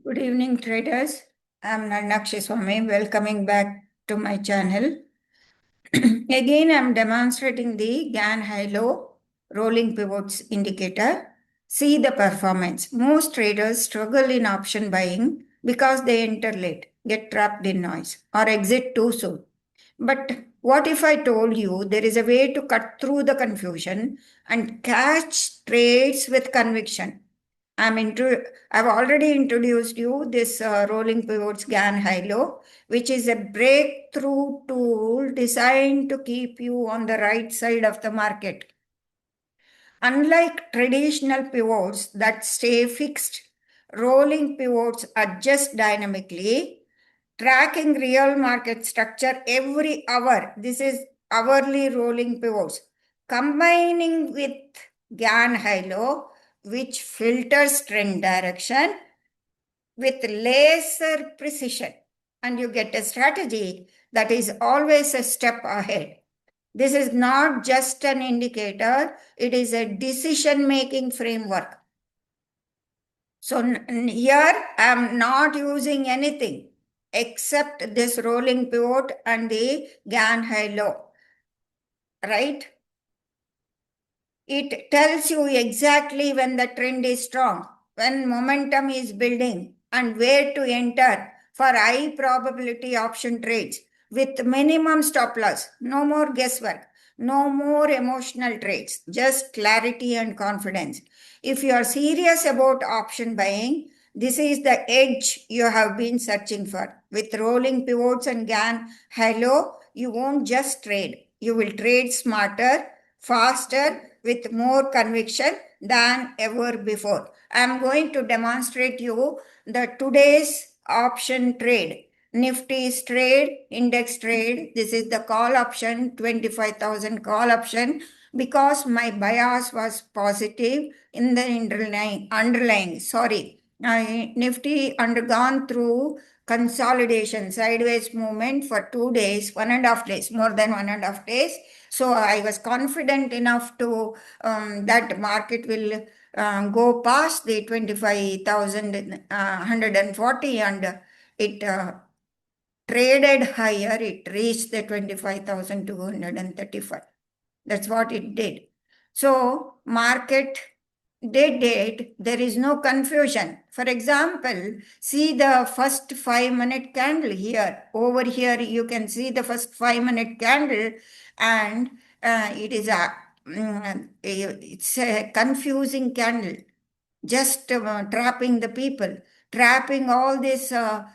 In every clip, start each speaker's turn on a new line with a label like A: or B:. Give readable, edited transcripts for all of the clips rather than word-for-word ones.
A: Good evening, traders. I'm Nanakshi Swami, welcoming back to my channel. Again, I'm demonstrating the Gann HiLo Rolling Pivots indicator. See the performance. Most traders struggle in option buying because they enter late, get trapped in noise, or exit too soon. But what if I told you there is a way to cut through the confusion and catch trades with conviction? I've already introduced you this Rolling Pivots Gann HiLo, which is a breakthrough tool designed to keep you on the right side of the market. Unlike traditional pivots that stay fixed, rolling pivots adjust dynamically, tracking real market structure every hour. This is hourly rolling pivots. Combining with Gann HiLo, which filters trend direction with laser precision, and you get a strategy that is always a step ahead. This is not just an indicator, it is a decision-making framework. So here I am not using anything except this rolling pivot and the Gann HiLo, right? It tells you exactly when the trend is strong, when momentum is building, and where to enter for high probability option trades with minimum stop loss. No more guesswork, no more emotional trades, just clarity and confidence. If you are serious about option buying, this is the edge you have been searching for. With rolling pivots and Gann HiLo, you won't just trade, you will trade smarter, faster, with more conviction than ever before. I am going to demonstrate you the today's option trade. Nifty's trade, index trade. This is the call option, 25,000 call option, because my bias was positive in the underlying. Nifty undergone through consolidation, sideways movement for 2 days, 1.5 days, more than 1.5 days. So I was confident enough to that market will go past the 25,140 and it traded higher. It reached the 25,235. That's what it did. So market did it. There is no confusion. For example, see the first 5-minute candle here. Over here, you can see the first 5-minute candle, and it's a confusing candle, just trapping the people, trapping all these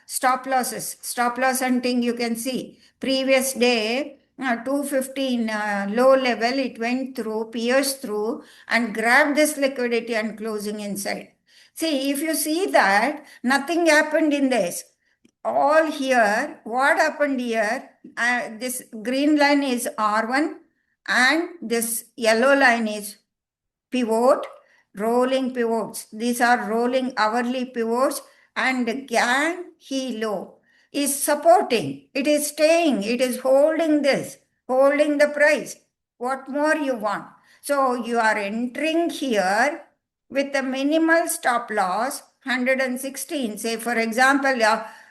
A: stop losses. Stop loss hunting, you can see. Previous day, 215 low level, it went through, pierced through, and grabbed this liquidity and closing inside. See, if you see that, nothing happened in this. All here, what happened here? This green line is R1 and this yellow line is pivot, rolling pivots. These are rolling hourly pivots, and Gann HiLo is supporting. It is staying. It is holding this, holding the price. What more you want? So you are entering here with a minimal stop loss, 116. Say, for example,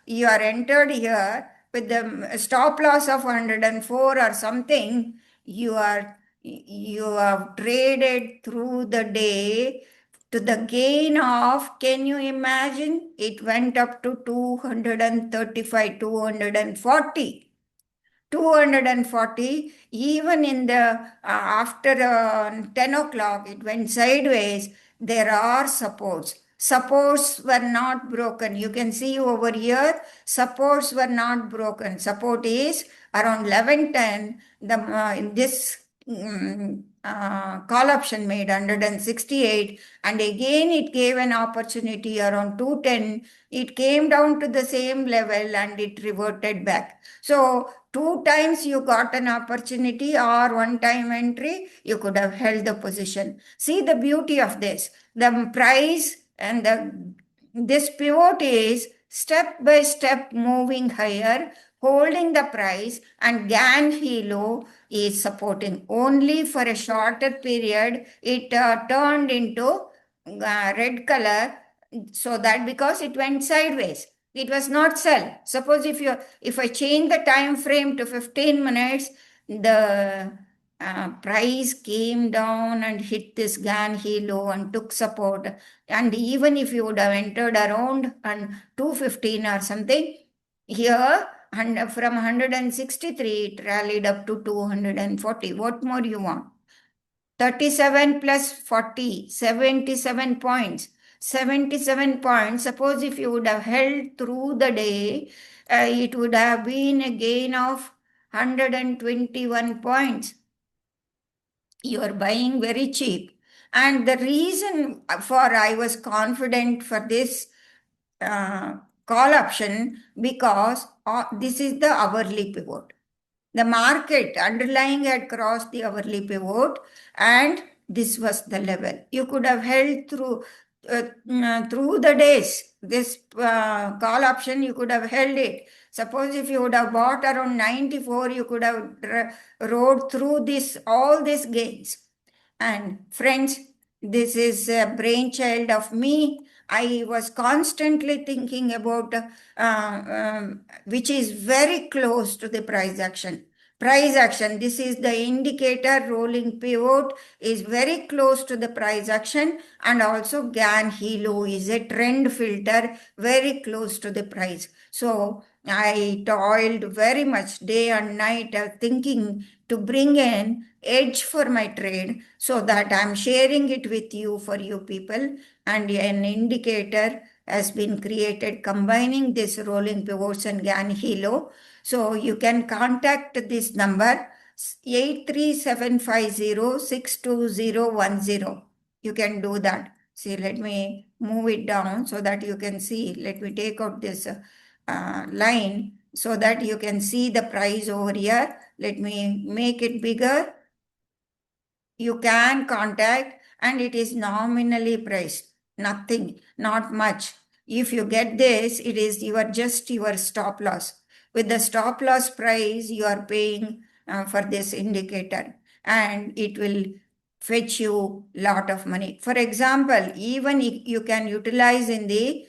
A: you are entered here with the stop loss of 104 or something. You have traded through the day to the gain of, can you imagine? It went up to 235, 240. 240, even in the after 10 o'clock, it went sideways. There are supports. Supports were not broken. You can see over here, supports were not broken. Support is around 1110. This call option made 168, and again it gave an opportunity around 210. It came down to the same level and it reverted back. So 2 times you got an opportunity, or 1 time entry, you could have held the position. See the beauty of this. The price and this pivot is step by step moving higher, holding the price, and Gann HiLo is supporting. Only for a shorter period, it turned into red color So that because it went sideways, it was not sell. Suppose if I change the time frame to 15 minutes, the price came down and hit this Gann HiLo and took support. And even if you would have entered around and 215 or something, here and from 163 it rallied up to 240. What more you want? 37 plus 40, 77 points. 77 points. Suppose if you would have held through the day, it would have been a gain of 121 points. You are buying very cheap. And the reason for I was confident for this call option because this is the hourly pivot. The market underlying had crossed the hourly pivot, and this was the level. You could have held through the days. This call option, you could have held it. Suppose if you would have bought around 94, you could have rode through this all these gains. And friends, this is a brainchild of me. I was constantly thinking about which is very close to the price action. Price action, this is the indicator rolling pivot is very close to the price action, and also Gann HiLo is a trend filter very close to the price. So I toiled very much day and night thinking to bring in edge for my trade, so that I'm sharing it with you for you people. And an indicator has been created combining this rolling pivots and Gann HiLo. So you can contact this number 83750 You can do that. See, let me move it down so that you can see. Let me take out this line so that you can see the price over here. Let me make it bigger. You can contact, and it is nominally priced. Nothing, not much. If you get this, it is just your stop loss. With the stop loss price, you are paying for this indicator, and it will fetch you lot of money. For example, even if you can utilize in you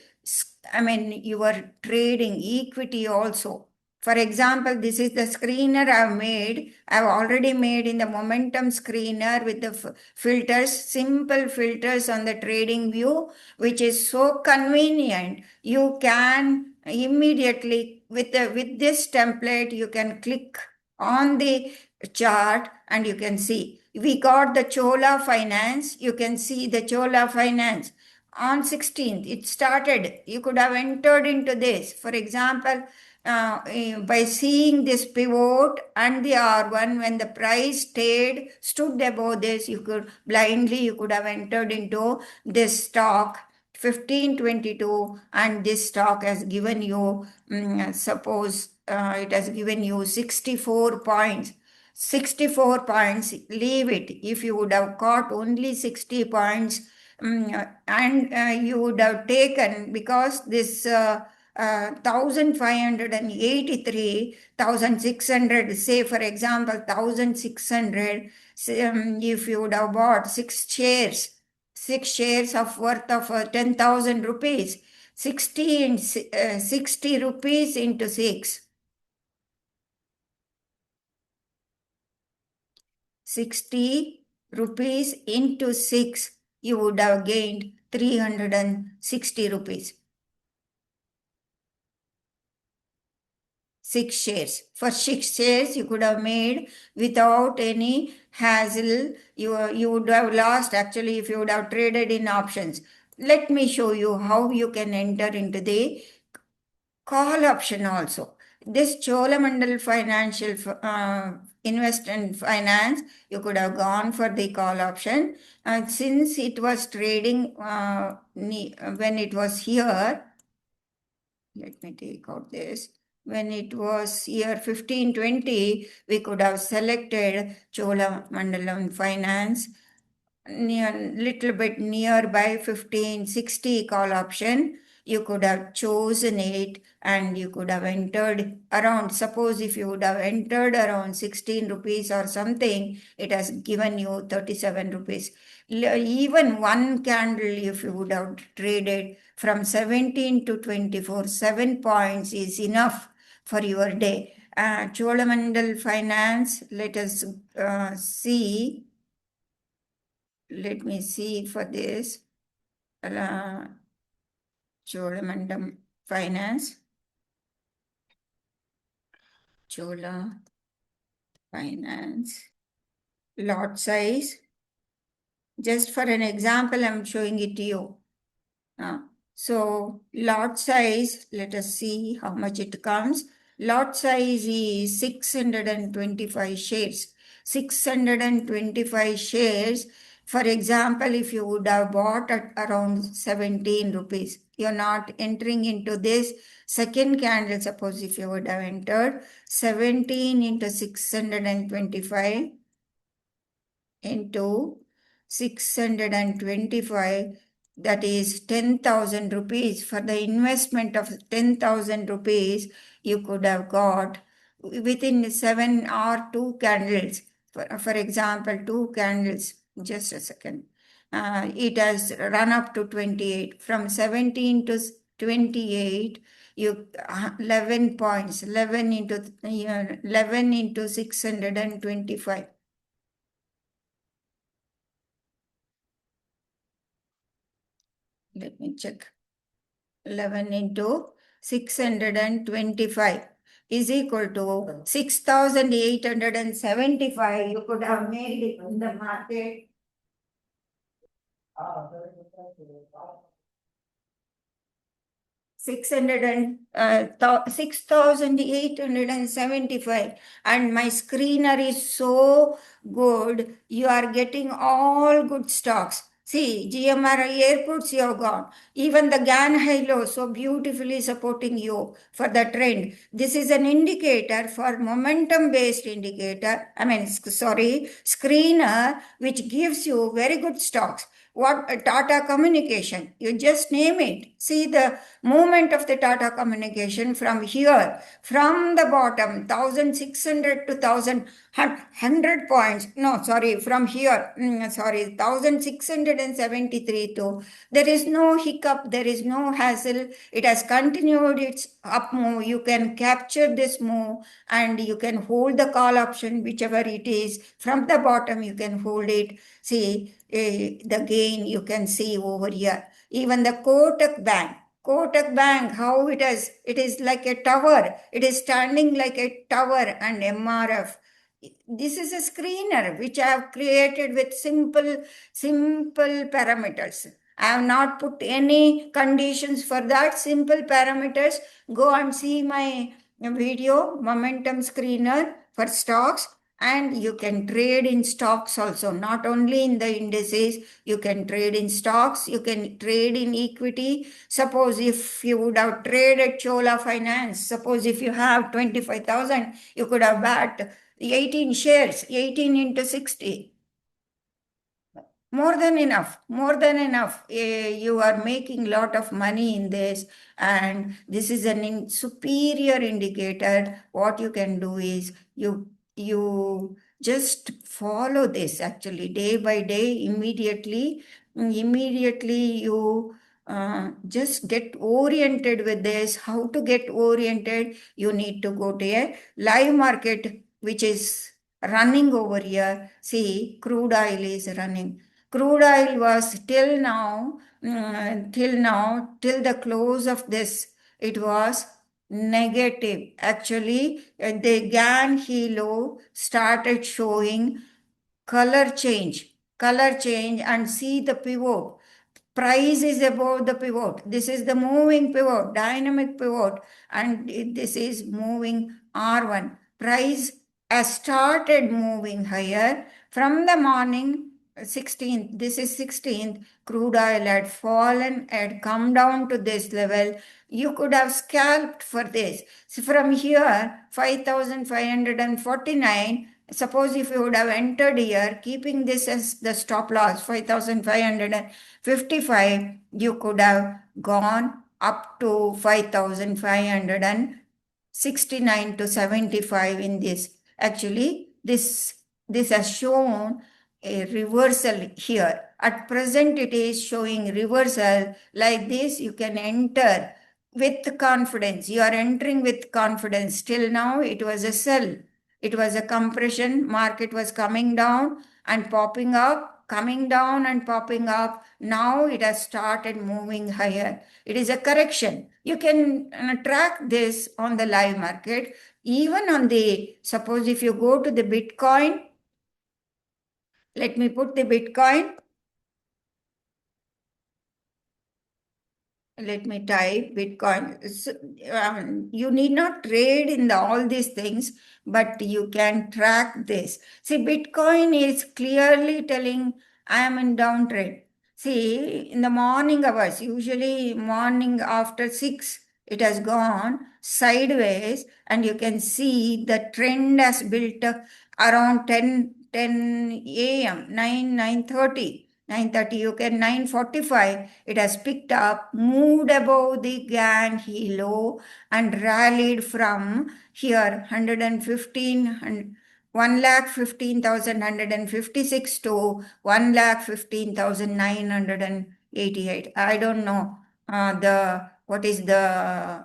A: are trading equity also. For example, this is the screener I've made. I've already made in the momentum screener with the filters, simple filters on the trading view, which is so convenient. You can immediately, with this template, you can click on the chart and you can see. We got the Chola Finance. You can see the Chola Finance on 16th. It started. You could have entered into this. For example, by seeing this pivot and the R1, when the price stood above this, you could have entered into this stock 1522, and this stock has given you, suppose it has given you 64 points. 64 points, leave it. If you would have got only 60 points, and you would have taken, because this 1583, 1600, say for example 1600, if you would have bought six shares of worth of 10,000 rupees, 60 rupees into 6, 60 rupees into 6, you would have gained 360 rupees. 6 shares. For 6 shares, you could have made without any hassle. You would have lost actually if you would have traded in options. Let me show you how you can enter into the call option also. This Cholamandal Financial Invest and Finance, you could have gone for the call option. And since it was trading when it was here, let me take out this. When it was year 1520, we could have selected Cholamandalam Finance, little bit nearby 1560 call option. You could have chosen it and you could have entered around, suppose if you would have entered around 16 rupees or something, it has given you 37 rupees. Even one candle, if you would have traded from 17 to 24, 7 points is enough for your day. Cholamandal Finance, let us see. Let me see for this. Cholamandam Finance. Chola Finance. Lot size. Just for an example, I'm showing it to you. So lot size, let us see how much it comes. Lot size is 625 shares. 625 shares. For example, if you would have bought at around 17 rupees, you're not entering into this second candle. Suppose if you would have entered 17 into 625 into 625, that is 10,000 rupees. For the investment of 10,000 rupees, you could have got within 7 or 2 candles. For example, 2 candles, just a second. It has run up to 28. From 17 to 28, you 11 points, 11 into 625. Let me check. 11 into 625 is equal to 6,875. You could have made it in the market. 6,875, and my screener is so good. You are getting all good stocks. See, GMR airports you have got. Even the Gann HiLo so beautifully supporting you for the trend. This is an indicator for momentum based indicator. Screener, which gives you very good stocks. What Tata Communication, you just name it. See the movement of the Tata Communication from here, from the bottom, 1600 to 1100 points. No, sorry, from here, 1673 to, there is no hiccup, there is no hassle. It has continued its up move. You can capture this move and you can hold the call option, whichever it is. From the bottom, you can hold it. See, the gain you can see over here. Even the Kotak Bank, how it is like a tower. It is standing like a tower, and MRF. This is a screener which I have created with simple parameters. I have not put any conditions for that. Simple parameters. Go and see my video, momentum screener for stocks. And you can trade in stocks also, not only in the indices. You can trade in stocks, you can trade in equity. Suppose if you would have traded Chola Finance, suppose if you have 25,000, you could have bought 18 shares, 18 into 60. More than enough, more than enough. You are making lot of money in this, and this is an superior indicator. What you can do is you just follow this actually day by day. Immediately you just get oriented with this. How to get oriented? You need to go to a live market which is running over here. See, crude oil is running. Crude oil was till the close of this, it was negative. Actually, the Gann HiLo started showing color change, and see the pivot. Price is above the pivot. This is the moving pivot, dynamic pivot, and this is moving R1. Price has started moving higher from the morning 16th. This is 16th. Crude oil had fallen, had come down to this level. You could have scalped for this. So from here, 5,549. Suppose if you would have entered here, keeping this as the stop loss, 5,555, you could have gone up to 5,569 to 75 in this. Actually, this has shown a reversal here. At present, it is showing reversal. Like this, you can enter with confidence. You are entering with confidence. Till now, it was a sell. It was a compression. Market was coming down and popping up, coming down and popping up. Now it has started moving higher. It is a correction. You can track this on the live market. Even on the, suppose if you go to the Bitcoin, let me put the Bitcoin. Let me type Bitcoin. You need not trade in all these things, but you can track this. See, Bitcoin is clearly telling I am in downtrend. See, in the morning hours, usually morning after 6, it has gone sideways, and you can see the trend has built up around 10 a.m., 9:30, you can 9:45. It has picked up, moved above the Gann HiLo, and rallied from here 115 and 1,15,156 to 1,15,988. I don't know the what is the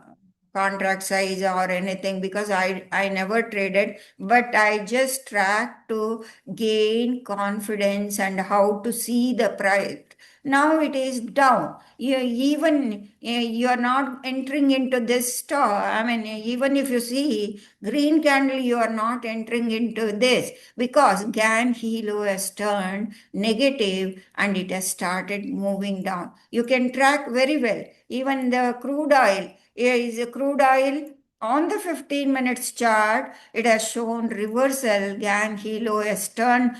A: contract size or anything, because I never traded, but I just track to gain confidence and how to see the price. Now it is down. You are not entering into this stock. I mean, even if you see green candle, you are not entering into this, because Gann HiLo has turned negative and it has started moving down. You can track very well. Even the crude oil is a crude oil on the 15 minutes chart. It has shown reversal. Gann HiLo has turned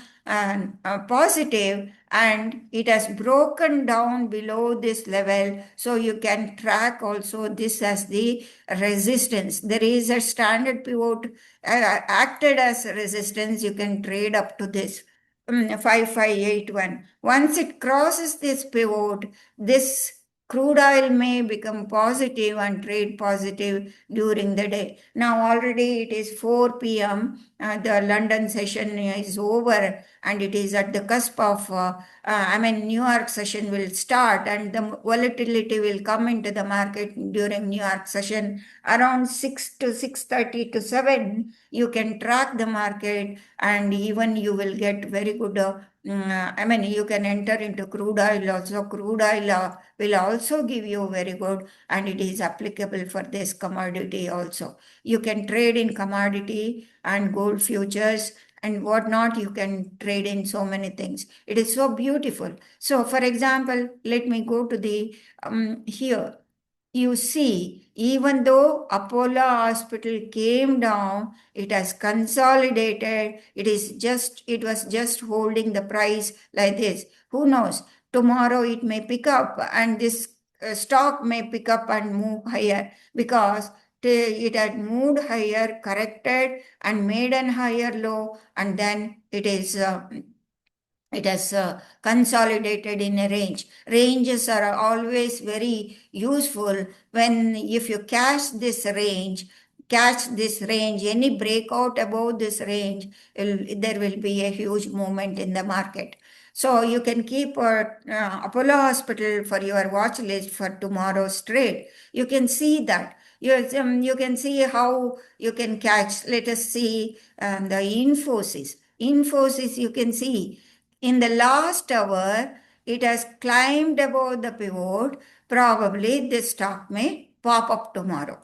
A: positive, and it has broken down below this level. So you can track also this as the resistance. There is a standard pivot acted as resistance. You can trade up to this 5581. Once it crosses this pivot, this crude oil may become positive and trade positive during the day. Now already it is 4 p.m. The London session is over, and it is at the cusp of, New York session will start, and the volatility will come into the market during New York session around 6 to 6:30 to 7. You can track the market, and even you will get very good you can enter into crude oil also. Crude oil will also give you very good, and it is applicable for this commodity also. You can trade in commodity and gold futures and whatnot. You can trade in so many things. It is so beautiful. So, for example, let me go to the here. You see, even though Apollo Hospital came down, it has consolidated. It was just holding the price like this. Who knows? Tomorrow it may pick up, and this stock may pick up and move higher, because it had moved higher, corrected, and made an higher low, and then it has consolidated in a range. Ranges are always very useful. When if you catch this range, any breakout above this range, there will be a huge movement in the market. So you can keep Apollo Hospital for your watch list for tomorrow's trade. You can see that. You can see how you can catch. Let us see the Infosys. Infosys, you can see in the last hour, it has climbed above the pivot. Probably this stock may pop up tomorrow.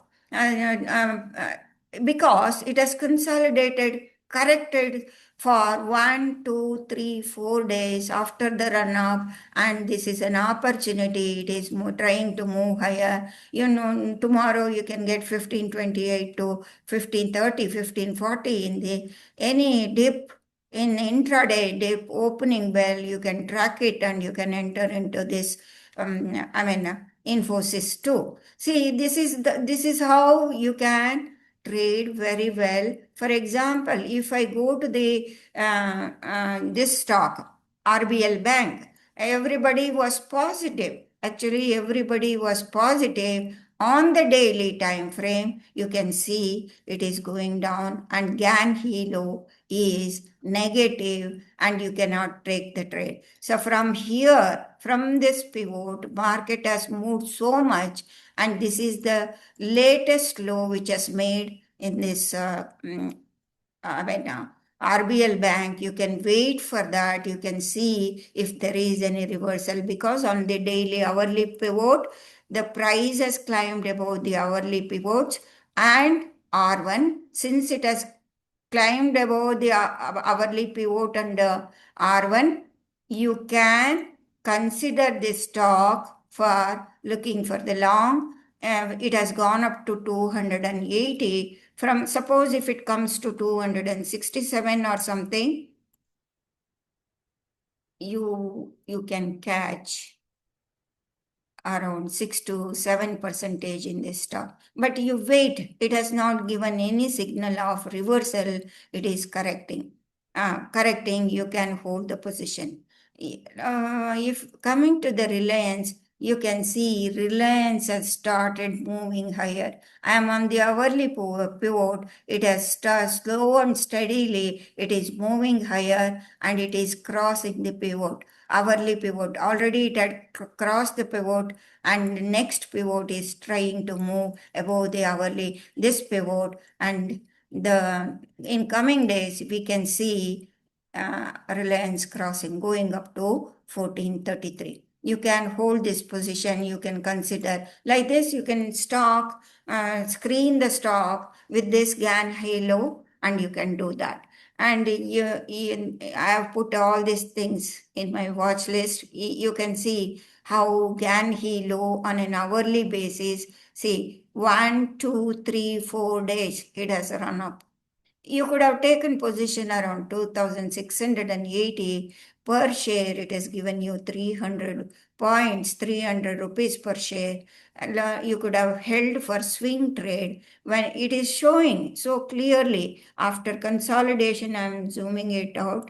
A: Because it has consolidated, corrected for 1, 2, 3, 4 days after the run up, and this is an opportunity. It is trying to move higher. Tomorrow you can get 1528 to 1530, 1540 in the any dip. In intraday dip opening bell, you can track it and you can enter into this. Infosys too. See, this is how you can trade very well. For example, if I go to the this stock, RBL Bank, everybody was positive. Actually, everybody was positive On the daily time frame, you can see it is going down and Gann HiLo is negative and you cannot take the trade. So from here, from this pivot, market has moved so much, and this is the latest low which has made in this RBL Bank. You can wait for that. You can see if there is any reversal, because on the daily hourly pivot, the price has climbed above the hourly pivots and R1. Since it has climbed above the hourly pivot and R1, you can consider this stock for looking for the long. It has gone up to 280. From, suppose if it comes to 267 or something, you can catch around 6 to 7 percentage in this stock. But you wait, it has not given any signal of reversal. It is correcting. Correcting, you can hold the position. If coming to the Reliance, you can see Reliance has started moving higher. I am on the hourly pivot. It has slow and steadily. It is moving higher and it is crossing the pivot, hourly pivot. Already it had crossed the pivot, and next pivot is trying to move above the hourly, this pivot. And the in coming days we can see Reliance crossing, going up to 1433. You can hold this position. You can consider like this. You can screen the stock with this Gann HiLo, and you can do that. And I have put all these things in my watch list. You can see how Gann HiLo on an hourly basis. See, 1, 2, 3, 4 days it has run up. You could have taken position around 2680 per share. It has given you 300 points, 300 rupees per share. You could have held for swing trade when it is showing so clearly. After consolidation, I'm zooming it out.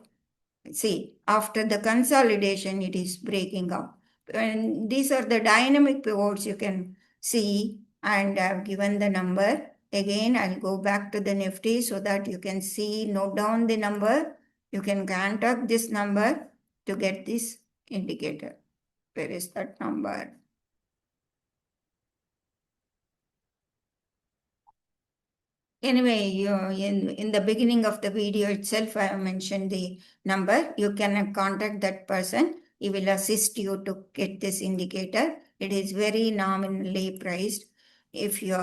A: See, after the consolidation, it is breaking up. And these are the dynamic pivots you can see, and I've given the number. Again, I'll go back to the Nifty so that you can see, note down the number. You can contact this number to get this indicator. Where is that number? Anyway, in the beginning of the video itself, I have mentioned the number. You can contact that person. He will assist you to get this indicator. It is very nominally priced. If you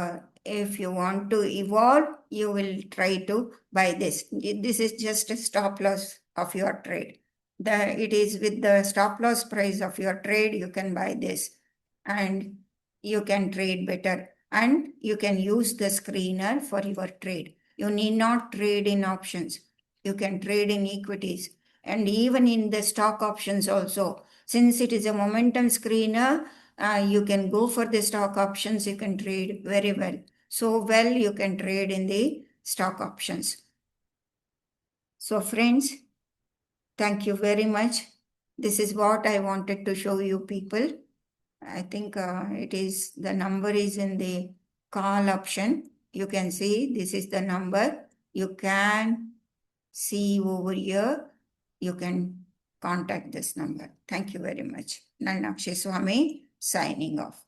A: want to evolve, you will try to buy this. This is just a stop loss of your trade. It is with the stop loss price of your trade, you can buy this, and you can trade better, and you can use the screener for your trade. You need not trade in options. You can trade in equities and even in the stock options also. Since it is a momentum screener, you can go for the stock options. You can trade very well. So well, you can trade in the stock options. So friends, thank you very much. This is what I wanted to show you people. I think it is, the number is in the call option. You can see this is the number. You can see over here. You can contact this number. Thank you very much. Nannakshi Swami signing off.